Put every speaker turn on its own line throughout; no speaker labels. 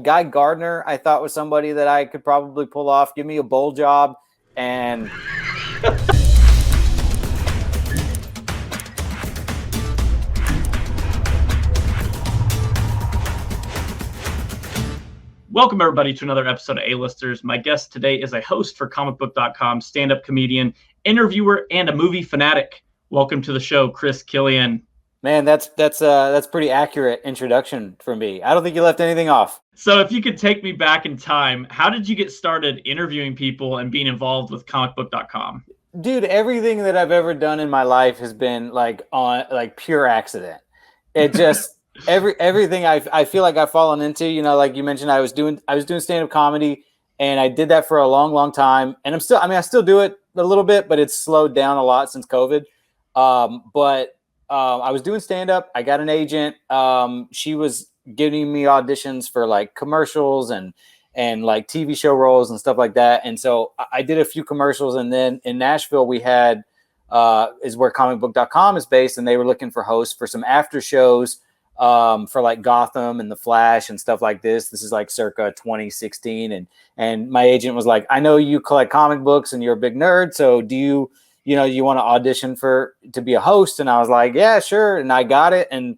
Guy Gardner, I thought was somebody that I could probably pull off. Give me a bowl job and
Welcome, everybody, to another episode of A-Listers. My guest today is a host for ComicBookcom, stand-up comedian, interviewer, and a movie fanatic. Welcome to the show, Chris Killian.
Man, that's pretty accurate introduction for me. I don't think you left anything off.
So if you could take me back in time, how did you get started interviewing people and being involved with ComicBook.com?
Dude, everything that I've ever done in my life has been on pure accident. It just everything I feel like I've fallen into, like you mentioned, I was doing stand-up comedy, and I did that for a long time. And I still do it a little bit, but it's slowed down a lot since COVID. But I was doing stand-up. I got an agent. She was giving me auditions for like commercials and like TV show roles and stuff like that. And so I did a few commercials, and then in Nashville we had is where ComicBook.com is based, and they were looking for hosts for some after shows for like Gotham and The Flash and stuff like this. This is like circa 2016, and my agent was like, I know you collect comic books and you're a big nerd, so do you want to audition to be a host? And I was like, yeah, sure. And I got it, and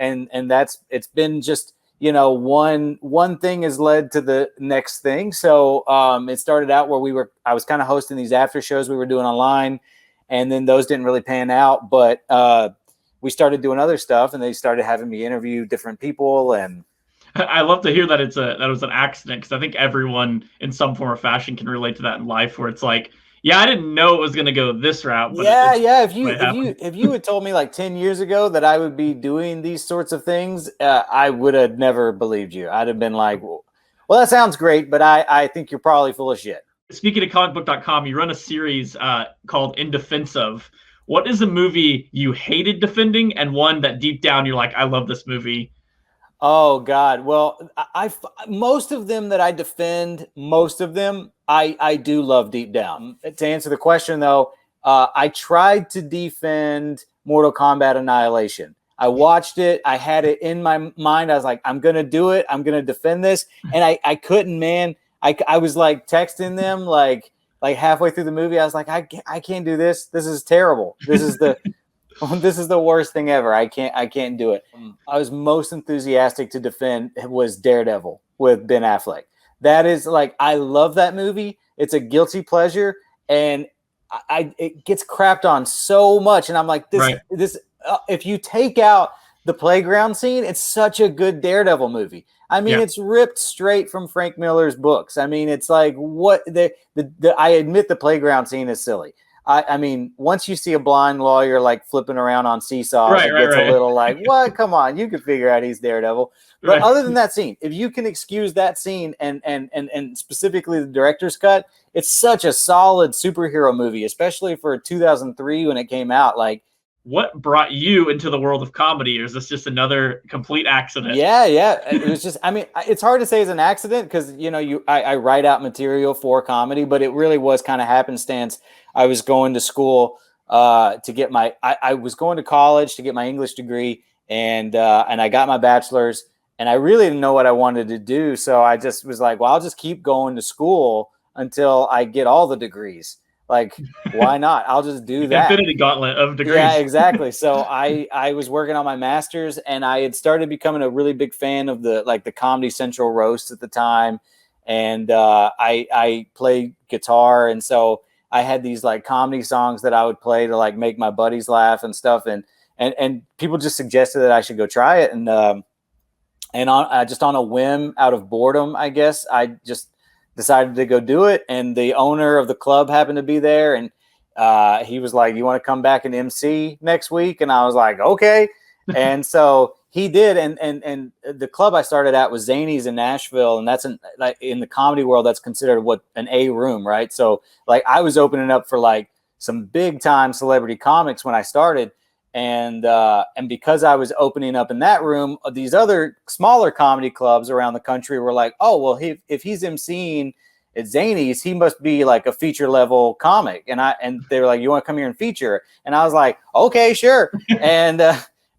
it's been just, one thing has led to the next thing. So it started out where I was kind of hosting these after shows we were doing online, and then those didn't really pan out, but we started doing other stuff, and they started having me interview different people. And
I love to hear that that was an accident, because I think everyone in some form or fashion can relate to that in life, where it's like, yeah, I didn't know it was going to go this route. But
yeah. If you had told me like 10 years ago that I would be doing these sorts of things, I would have never believed you. I'd have been like, well, that sounds great, but I think you're probably full of shit.
Speaking of ComicBook.com, you run a series called In Defense Of. What is a movie you hated defending, and one that deep down you're like, I love this movie?
Oh God. Well, most of them that I defend, I do love deep down. To answer the question though, I tried to defend Mortal Kombat Annihilation. I watched it. I had it in my mind. I was like, I'm going to do it. I'm going to defend this. And I couldn't, man. I was like texting them like halfway through the movie. I was like, I can't do this. This is terrible. This is the worst thing ever. I can't do it. I was most enthusiastic to defend was Daredevil with Ben Affleck. That is like, I love that movie. It's a guilty pleasure, and it gets crapped on so much. And I'm like, this if you take out the playground scene, it's such a good Daredevil movie. I mean, It's ripped straight from Frank Miller's books. I mean, it's like I admit the playground scene is silly. I mean, once you see a blind lawyer like flipping around on seesaws, it gets a little like, what? Come on, you can figure out he's Daredevil. But other than that scene, if you can excuse that scene and specifically the director's cut, it's such a solid superhero movie, especially for 2003 when it came out. Like,
what brought you into the world of comedy, or is this just another complete accident?
Yeah. It was just, I mean, it's hard to say it's an accident because, I write out material for comedy, but it really was kind of happenstance. I was going to school to get I was going to college to get my English degree, and I got my bachelor's, and I really didn't know what I wanted to do. So I just was like, well, I'll just keep going to school until I get all the degrees. Like, why not? I'll just do that.
Infinity gauntlet of degrees.
Yeah, exactly. So I was working on my master's, and I had started becoming a really big fan of the Comedy Central roast at the time. And I played guitar. And so I had these like comedy songs that I would play to like make my buddies laugh and stuff. And people just suggested that I should go try it. And just on a whim, out of boredom, I guess, I just decided to go do it. And the owner of the club happened to be there, and he was like, you want to come back and MC next week? And I was like, okay. And so he did. And the club I started at was Zany's in Nashville, and that's in the comedy world, that's considered an A room, right? So like I was opening up for like some big time celebrity comics when I started. And because I was opening up in that room, these other smaller comedy clubs around the country were like, oh, well, if he's emceeing at Zany's, he must be like a feature level comic. And they were like, you want to come here and feature? And I was like, okay, sure. And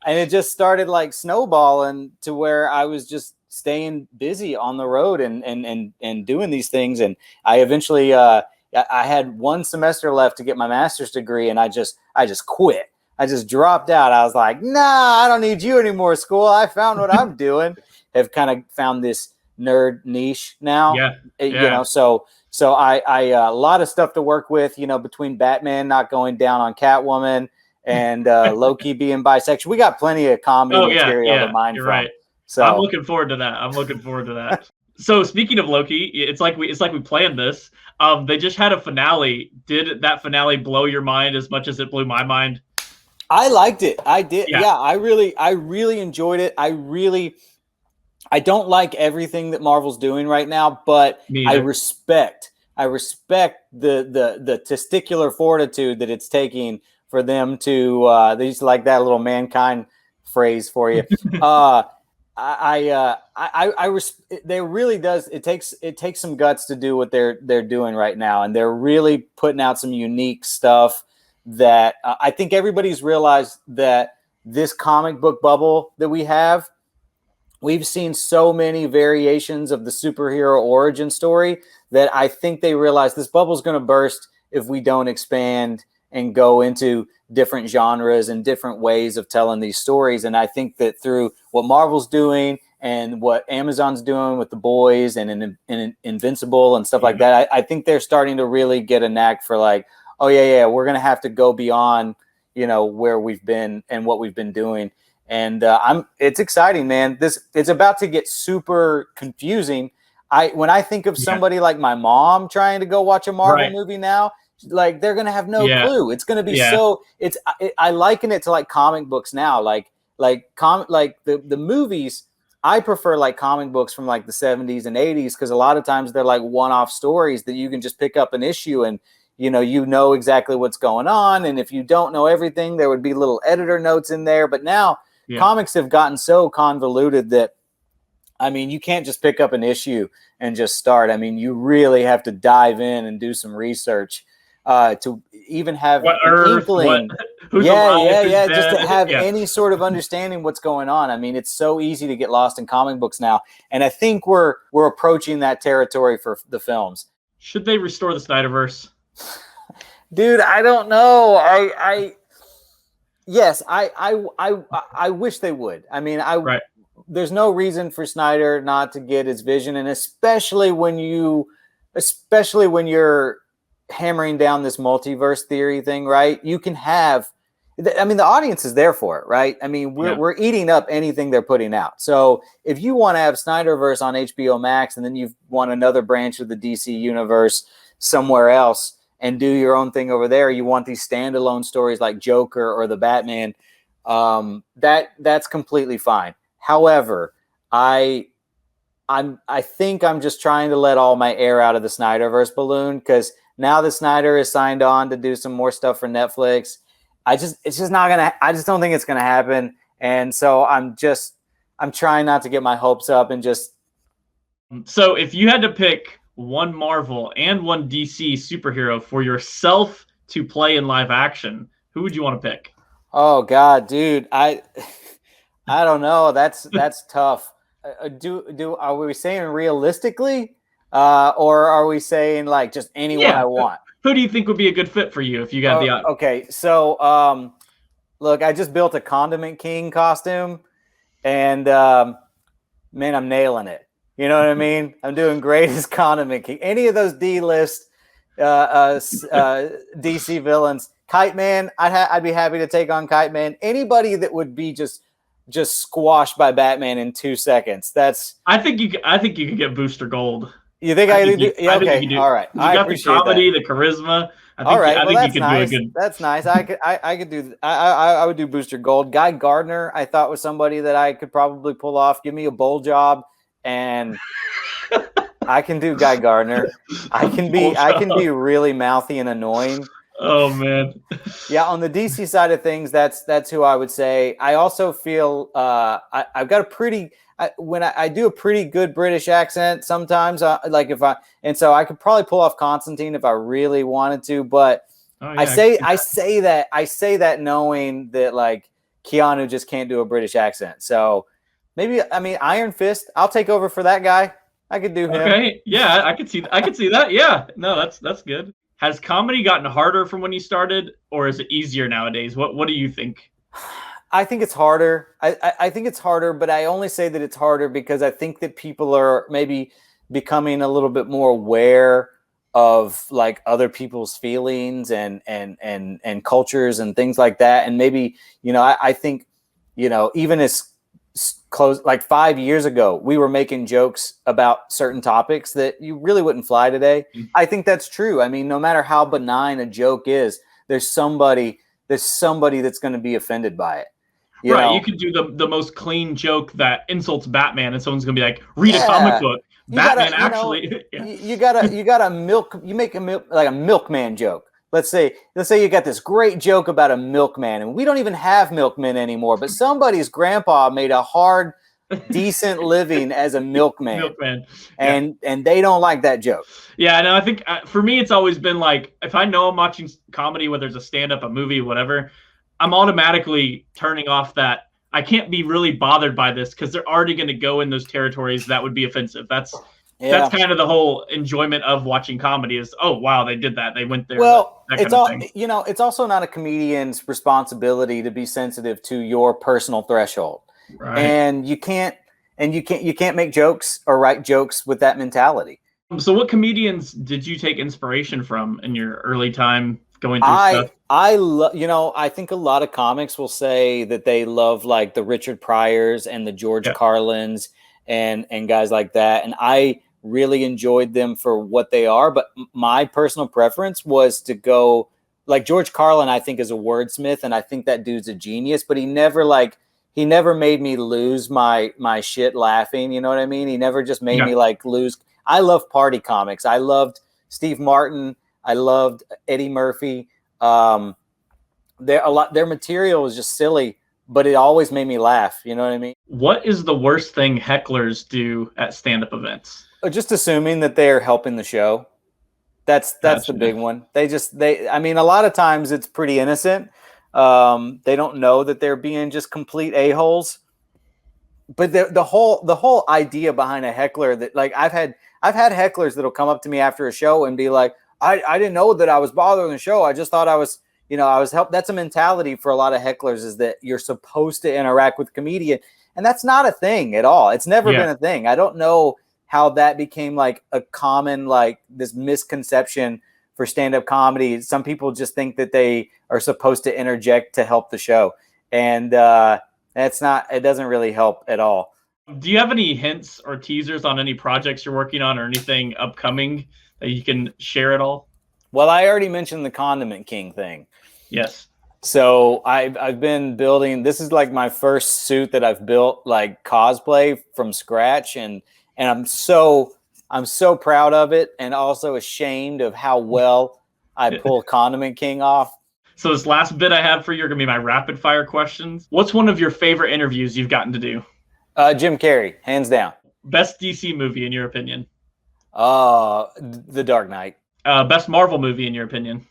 it just started like snowballing to where I was just staying busy on the road and doing these things. And I eventually, I had 1 semester left to get my master's degree, and I just quit. I just dropped out. I was like, nah, I don't need you anymore, school. I found what I'm doing. Have kind of found this nerd niche now. You know, so I a lot of stuff to work with, you know, between Batman not going down on Catwoman and Loki being bisexual. We got plenty of comedy material to mine from. Right. So
I'm looking forward to that. So speaking of Loki, it's like we planned this. They just had a finale. Did that finale blow your mind as much as it blew my mind?
I liked it. I did. Yeah, I really enjoyed it. I don't like everything that Marvel's doing right now, but I respect the testicular fortitude that it's taking for them to they used to like that little mankind phrase for you. There really does. It takes some guts to do what they're doing right now, and they're really putting out some unique stuff that I think everybody's realized that this comic book bubble that we have, we've seen so many variations of the superhero origin story that I think they realize this bubble is going to burst if we don't expand and go into different genres and different ways of telling these stories. And I think that through what Marvel's doing and what Amazon's doing with The Boys and Invincible and stuff like that, I think they're starting to really get a knack for like, oh yeah, we're going to have to go beyond, you know, where we've been and what we've been doing. And it's exciting, man. It's about to get super confusing. When I think of somebody like my mom trying to go watch a Marvel movie now, like they're going to have no clue. It's going to be I liken it to like comic books now, like the movies. I prefer like comic books from like the 70s and 80s, because a lot of times they're like one-off stories that you can just pick up an issue and you know exactly what's going on. And if you don't know everything, there would be little editor notes in there. But now comics have gotten so convoluted that, I mean, you can't just pick up an issue and just start. I mean, you really have to dive in and do some research to even have an inkling. Just to have any sort of understanding what's going on. I mean, it's so easy to get lost in comic books now, and I think we're approaching that territory for the films.
Should they restore the Snyderverse?
Dude, I don't know. I wish they would. I mean, there's no reason for Snyder not to get his vision, and especially when you're hammering down this multiverse theory thing, right? You can have, I mean, the audience is there for it, right? I mean, we're eating up anything they're putting out. So if you want to have Snyderverse on HBO Max, and then you want another branch of the DC universe somewhere else and do your own thing over there, you want these standalone stories like Joker or the Batman, that's completely fine. However, I think I'm just trying to let all my air out of the Snyderverse balloon, because now that Snyder is signed on to do some more stuff for Netflix, I just don't think it's gonna happen. And so I'm trying not to get my hopes up and just.
So if you had to pick one Marvel and one DC superhero for yourself to play in live action, who would you want to pick?
Oh God, dude, I don't know. That's tough. Are we saying realistically, or are we saying like just anyone I want?
Who do you think would be a good fit for you if you got the option?
Okay, so look, I just built a Condiment King costume, and man, I'm nailing it. You know what I mean? I'm doing great as Condiment King. Any of those D-list DC villains, Kite Man, I'd be happy to take on Kite Man. Anybody that would be just squashed by Batman in 2 seconds. I think you could get Booster Gold. You think I could do? Yeah, okay, all right.
You got the comedy, the charisma. I think you could do a good.
That's nice. I could do. I would do Booster Gold. Guy Gardner, I thought was somebody that I could probably pull off. Give me a bowl job, and I can do Guy Gardner. I can be really mouthy and annoying.
Oh man.
Yeah, on the DC side of things, that's who I would say. I also feel I've got a pretty. When I do a pretty good British accent sometimes, so I could probably pull off Constantine if I really wanted to, but I say that knowing that like Keanu just can't do a British accent. So Maybe, I mean, Iron Fist. I'll take over for that guy. I could do him.
Okay, yeah, I could see that. Yeah, no, that's good. Has comedy gotten harder from when you started, or is it easier nowadays? What do you think?
I think it's harder. I think it's harder, but I only say that it's harder because I think that people are maybe becoming a little bit more aware of like other people's feelings and cultures and things like that. And maybe, I think, even as close, like 5 years ago, we were making jokes about certain topics that you really wouldn't fly today. I think that's true. I mean, no matter how benign a joke is, there's somebody that's going to be offended by it.
You could do the most clean joke that insults Batman, and someone's gonna be like, "Read a comic book." Batman actually.
You make a milkman joke. Let's say you got this great joke about a milkman, and we don't even have milkmen anymore, but somebody's grandpa made a hard, decent living as a milkman. And they don't like that joke.
Yeah, no, I think for me, it's always been like, if I know I'm watching comedy, whether it's a stand-up, a movie, whatever, I'm automatically turning off that. I can't be really bothered by this because they're already going to go in those territories that would be offensive. That's kind of the whole enjoyment of watching comedy is, oh, wow, they did that. They went there.
Well, it's also not a comedian's responsibility to be sensitive to your personal threshold. Right. And you can't make jokes or write jokes with that mentality.
So what comedians did you take inspiration from in your early time going through stuff?
I think a lot of comics will say that they love like the Richard Pryors and the George Carlins and guys like that. And I really enjoyed them for what they are. But my personal preference was to go like George Carlin, I think, is a wordsmith. And I think that dude's a genius, but he never made me lose my shit laughing. You know what I mean? He never just made me like lose. I love party comics. I loved Steve Martin. I loved Eddie Murphy. Their material was just silly, but it always made me laugh. You know what I mean? What
is the worst thing hecklers do at stand-up events?
Just assuming that they're helping the show. That's the big one. I mean, a lot of times it's pretty innocent. They don't know that they're being just complete a-holes. But the whole idea behind a heckler that like I've had hecklers that'll come up to me after a show and be like, I didn't know that I was bothering the show. I just thought I was helped. That's a mentality for a lot of hecklers, is that you're supposed to interact with comedian. And that's not a thing at all. It's never been a thing. I don't know how that became like a common, like this misconception for stand-up comedy. Some people just think that they are supposed to interject to help the show. And it doesn't really help at all.
Do you have any hints or teasers on any projects you're working on or anything upcoming that you can share at all?
Well, I already mentioned the Condiment King thing.
Yes.
So I've been building, this is like my first suit that I've built like cosplay from scratch. And I'm so proud of it, and also ashamed of how well I pull Condiment King off.
So this last bit I have for you are going to be my rapid fire questions. What's one of your favorite interviews you've gotten to do?
Jim Carrey, hands down.
Best DC movie in your opinion?
The Dark Knight.
Best Marvel movie in your opinion?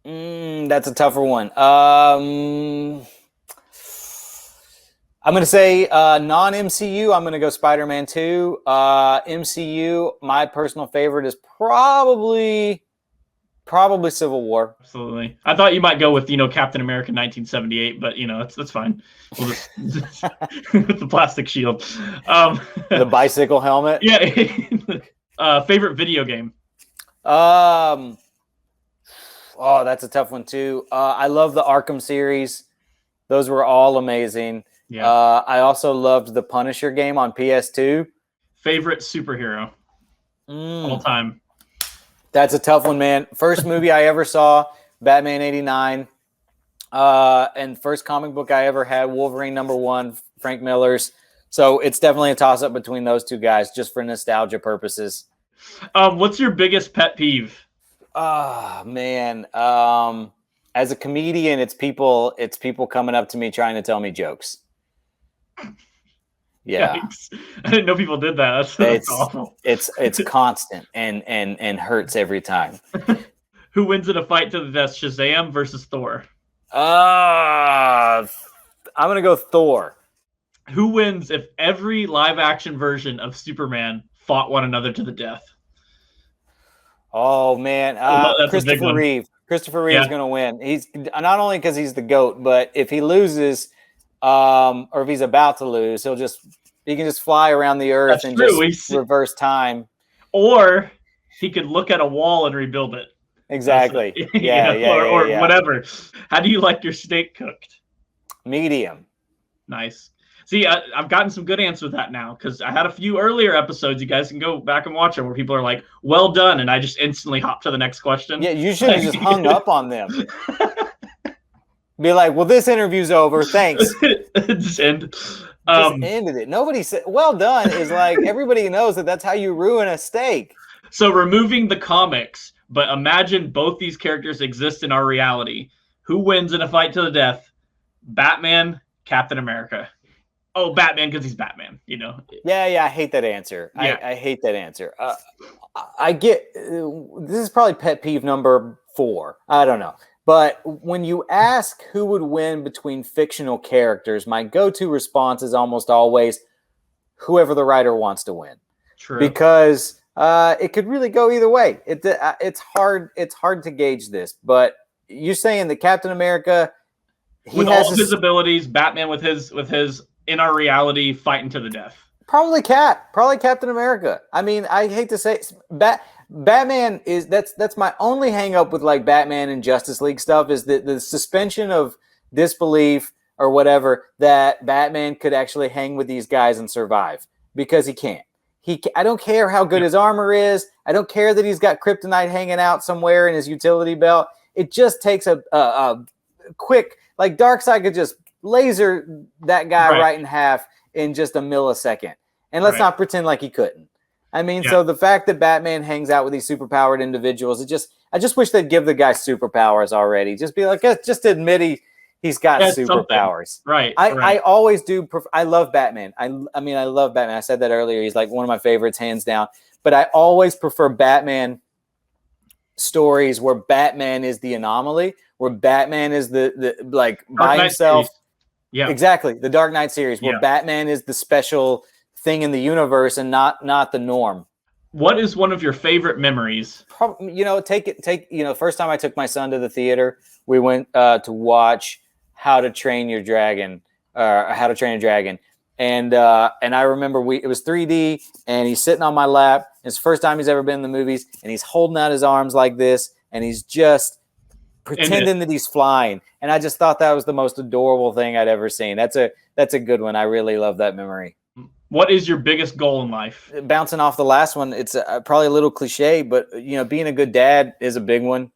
That's a tougher one. I'm going to say non-MCU. I'm going to go Spider-Man 2. MCU, my personal favorite is probably Civil War.
Absolutely. I thought you might go with, Captain America 1978, but that's fine. We'll just with the plastic shield.
The bicycle helmet.
Yeah. Favorite video game?
Oh, that's a tough one too. I love the Arkham series. Those were all amazing. Yeah. I also loved the Punisher game on PS2.
Favorite superhero all time?
That's a tough one, man. First movie I ever saw, Batman '89. And first comic book I ever had, Wolverine #1, Frank Miller's. So it's definitely a toss-up between those two guys, just for nostalgia purposes.
What's your biggest pet peeve?
Oh, man. As a comedian, it's people coming up to me trying to tell me jokes. Yeah.
Yikes. I didn't know people did that. That's awful.
It's constant and hurts every time.
Who wins in a fight to the death, Shazam versus Thor?
I'm going to go Thor.
Who wins if every live action version of Superman fought one another to the death?
Oh man,
That's a big
Christopher
one.
Reeve. Christopher Reeve is going to win. He's not only because he's the GOAT, but if he loses, or if he's about to lose, he can just fly around the earth and just reverse time.
Or he could look at a wall and rebuild it.
Exactly.
Or whatever. How do you like your steak cooked?
Medium.
Nice. See, I've gotten some good answers with that now, because I had a few earlier episodes. You guys can go back and watch them where people are like, well done. And I just instantly hop to the next question.
Yeah, you should have just hung up on them. Be like, well, this interview's over. Thanks.
Just end.
Just ended it. Nobody said, well done is like, everybody knows that's how you ruin a steak.
So removing the comics, but imagine both these characters exist in our reality. Who wins in a fight to the death? Batman, Captain America. Oh, Batman, because he's Batman, you know?
Yeah, I hate that answer. Yeah. I hate that answer. I get, this is probably pet peeve number 4. I don't know. But when you ask who would win between fictional characters, my go-to response is almost always whoever the writer wants to win.
True.
Because it could really go either way. It's hard to gauge this. But you're saying that Captain America,
with all of his abilities, Batman with his in our reality fighting to the death.
Probably Captain America. I mean, I hate to say Batman is that's my only hang up with like Batman and Justice League stuff is the suspension of disbelief or whatever that Batman could actually hang with these guys and survive, because he can't. I don't care how good his armor is. I don't care that he's got kryptonite hanging out somewhere in his utility belt. It just takes a quick, like Darkseid could just laser that guy right in half in just a millisecond. And let's not pretend like he couldn't. I mean, so the fact that Batman hangs out with these superpowered individuals, I just wish they'd give the guy superpowers already. Just be like, just admit he's got superpowers.
Right.
I always do. I love Batman. I mean, I love Batman. I said that earlier. He's like one of my favorites, hands down. But I always prefer Batman stories where Batman is the anomaly, where Batman is the like by himself.
Yeah, exactly.
The Dark Knight series, where Batman is the special thing in the universe and not the norm.
What is one of your favorite memories?
First time I took my son to the theater, we went to watch How to Train Your Dragon, and I remember it was 3D, and he's sitting on my lap. It's the first time he's ever been in the movies, and he's holding out his arms like this, and he's just pretending that he's flying. And I just thought that was the most adorable thing I'd ever seen. That's a good one. I really love that memory.
What is your biggest goal in life?
Bouncing off the last one, it's probably a little cliche, but being a good dad is a big one.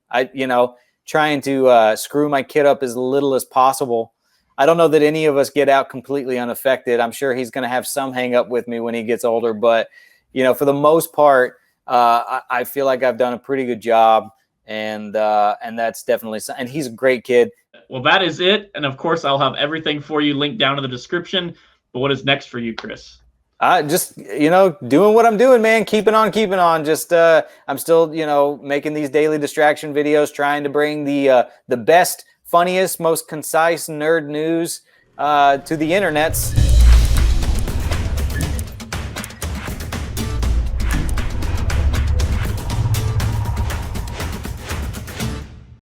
Trying to screw my kid up as little as possible. I don't know that any of us get out completely unaffected. I'm sure he's going to have some hang up with me when he gets older, but for the most part, I feel like I've done a pretty good job. And that's definitely, and he's a great kid.
Well, that is it. And of course, I'll have everything for you linked down in the description. But what is next for you, Chris?
Just, doing what I'm doing, man. Keeping on. Just, I'm still, making these daily distraction videos, trying to bring the best, funniest, most concise nerd news to the internets.